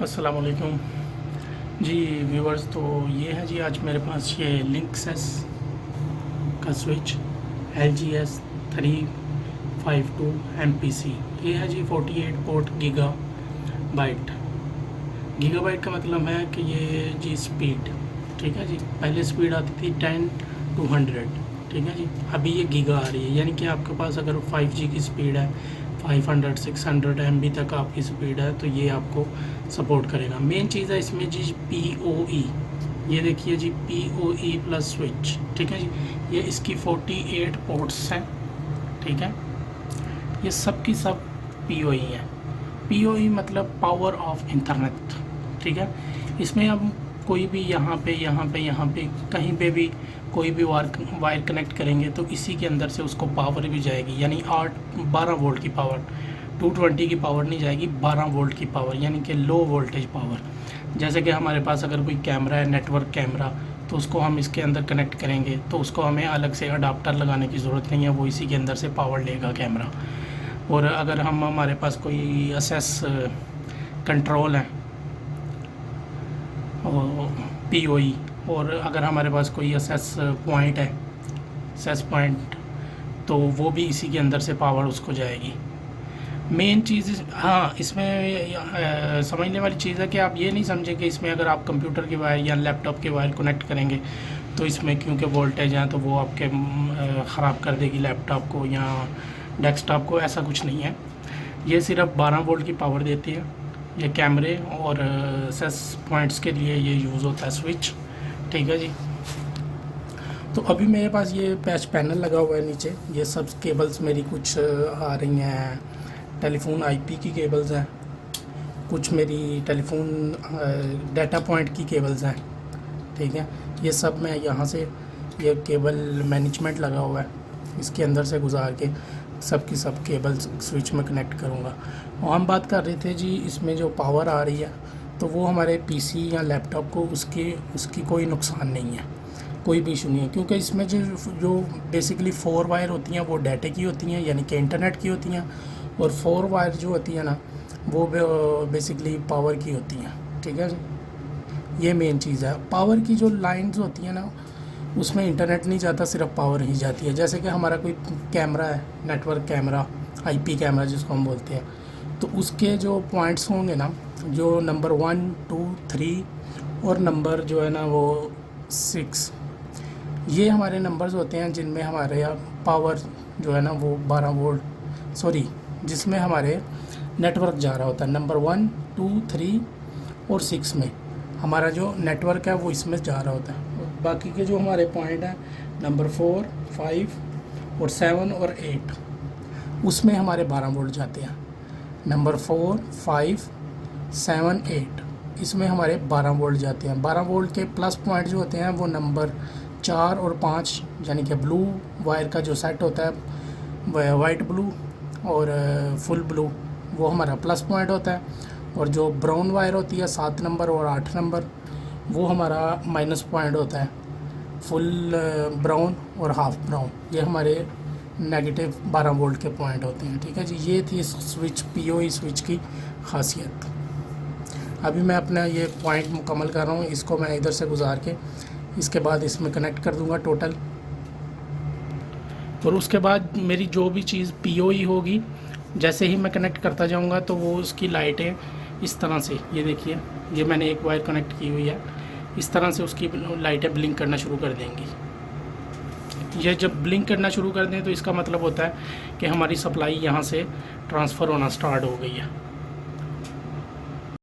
अस्सलाम वालेकुम जी व्यूवर्स। तो ये है जी, आज मेरे पास ये लिंक्स का स्विच LGS352 MPC। ये है जी 48 पोर्ट गीगाबाइट। गीगाबाइट का मतलब है कि ये जी स्पीड, ठीक है जी। पहले स्पीड आती थी 10 to 100, ठीक है जी। अभी ये गीगा आ रही है, यानी कि आपके पास अगर 5G की स्पीड है, 500 600 MB तक आपकी स्पीड है, तो ये आपको सपोर्ट करेगा। मेन चीज़ है इसमें जी PoE। ये देखिए जी PoE प्लस स्विच, ठीक है जी। ये इसकी 48 पोर्ट्स हैं, ठीक है। ये सब की सब PoE है। PoE मतलब पावर ऑफ इंटरनेट, ठीक है। इसमें हम कोई भी यहाँ पे कहीं पे भी कोई भी वायर कनेक्ट करेंगे तो इसी के अंदर से उसको पावर भी जाएगी, यानी 12 वोल्ट की पावर, 220 की पावर नहीं जाएगी, 12 वोल्ट की पावर, यानी कि लो वोल्टेज पावर। जैसे कि हमारे पास अगर कोई कैमरा है, नेटवर्क कैमरा, तो उसको हम इसके अंदर कनेक्ट करेंगे तो उसको हमें अलग से अडाप्टर लगाने की ज़रूरत नहीं है, वो इसी के अंदर से पावर लेगा कैमरा। और अगर हमारे पास कोई असेस कंट्रोल है PoE, और अगर हमारे पास कोई असेस पॉइंट है, असेस पॉइंट, तो वो भी इसी के अंदर से पावर उसको जाएगी। मेन चीज़ हाँ इसमें समझने वाली चीज़ है कि आप ये नहीं समझें कि इसमें अगर आप कंप्यूटर के वायर या लैपटॉप के वायर कनेक्ट करेंगे तो इसमें क्योंकि वोल्टेज हैं तो वो आपके ख़राब कर देगी लैपटॉप को या डेस्कटॉप को। ऐसा कुछ नहीं है, ये सिर्फ 12 वोल्ट की पावर देती है। ये कैमरे और सेस पॉइंट्स के लिए ये यूज़ होता है स्विच, ठीक है जी। तो अभी मेरे पास ये पैच पैनल लगा हुआ है नीचे। ये सब केबल्स मेरी कुछ आ रही हैं, टेलीफोन IP की केबल्स हैं, कुछ मेरी टेलीफोन डाटा पॉइंट की केबल्स हैं, ठीक है। ये सब मैं यहाँ से, ये केबल मैनेजमेंट लगा हुआ है, इसके अंदर से गुजार के सब की सब केबल स्विच में कनेक्ट करूँगा। और हम बात कर रहे थे जी इसमें जो पावर आ रही है तो वो हमारे PC या लैपटॉप को उसकी कोई नुकसान नहीं है, कोई भी इशू नहीं है, क्योंकि इसमें जो बेसिकली 4 वायर होती हैं वो डाटे की होती हैं, यानी कि इंटरनेट की होती हैं, और 4 वायर जो होती हैं ना वो बेसिकली पावर की होती हैं, ठीक है जी। ये मेन चीज़ है। पावर की जो लाइंस होती हैं ना उसमें इंटरनेट नहीं जाता, सिर्फ पावर ही जाती है। जैसे कि हमारा कोई कैमरा है, नेटवर्क कैमरा, IP कैमरा जिसको हम बोलते हैं, तो उसके जो पॉइंट्स होंगे ना, जो नंबर 1 2 3 और नंबर जो है ना वो 6, ये हमारे नंबर्स होते हैं जिनमें हमारे पावर जो है ना वो 12 वोल्ट, जिसमें हमारे नेटवर्क जा रहा होता है। नंबर 1 2 3 और 6 में हमारा जो नेटवर्क है वो इसमें जा रहा होता है। बाकी के जो हमारे पॉइंट हैं नंबर 4 5 और 7 और 8, उसमें हमारे 12 वोल्ट जाते हैं। नंबर 4 5 7 8 इसमें हमारे 12 वोल्ट जाते हैं। 12 वोल्ट के प्लस पॉइंट जो होते हैं वो नंबर 4 और 5, यानी कि ब्लू वायर का जो सेट होता है, वाइट ब्लू और फुल ब्लू, वो हमारा प्लस पॉइंट होता है। और जो ब्राउन वायर होती है 7 नंबर और 8 नंबर, वो हमारा माइनस पॉइंट होता है। फुल ब्राउन और हाफ ब्राउन ये हमारे नेगेटिव 12 वोल्ट के पॉइंट होते हैं, ठीक है जी। ये थी स्विच PoE स्विच की खासियत। अभी मैं अपना ये पॉइंट मुकम्मल कर रहा हूँ, इसको मैं इधर से गुजार के इसके बाद इसमें कनेक्ट कर दूँगा टोटल। और उसके बाद मेरी जो भी चीज़ PoE होगी, जैसे ही मैं कनेक्ट करता जाऊँगा तो वो उसकी लाइटें इस तरह से, ये देखिए, ये मैंने एक वायर कनेक्ट की हुई है, इस तरह से उसकी लाइटें ब्लिंक करना शुरू कर देंगी। ये जब ब्लिंक करना शुरू कर दें तो इसका मतलब होता है कि हमारी सप्लाई यहाँ से ट्रांसफ़र होना स्टार्ट हो गई है।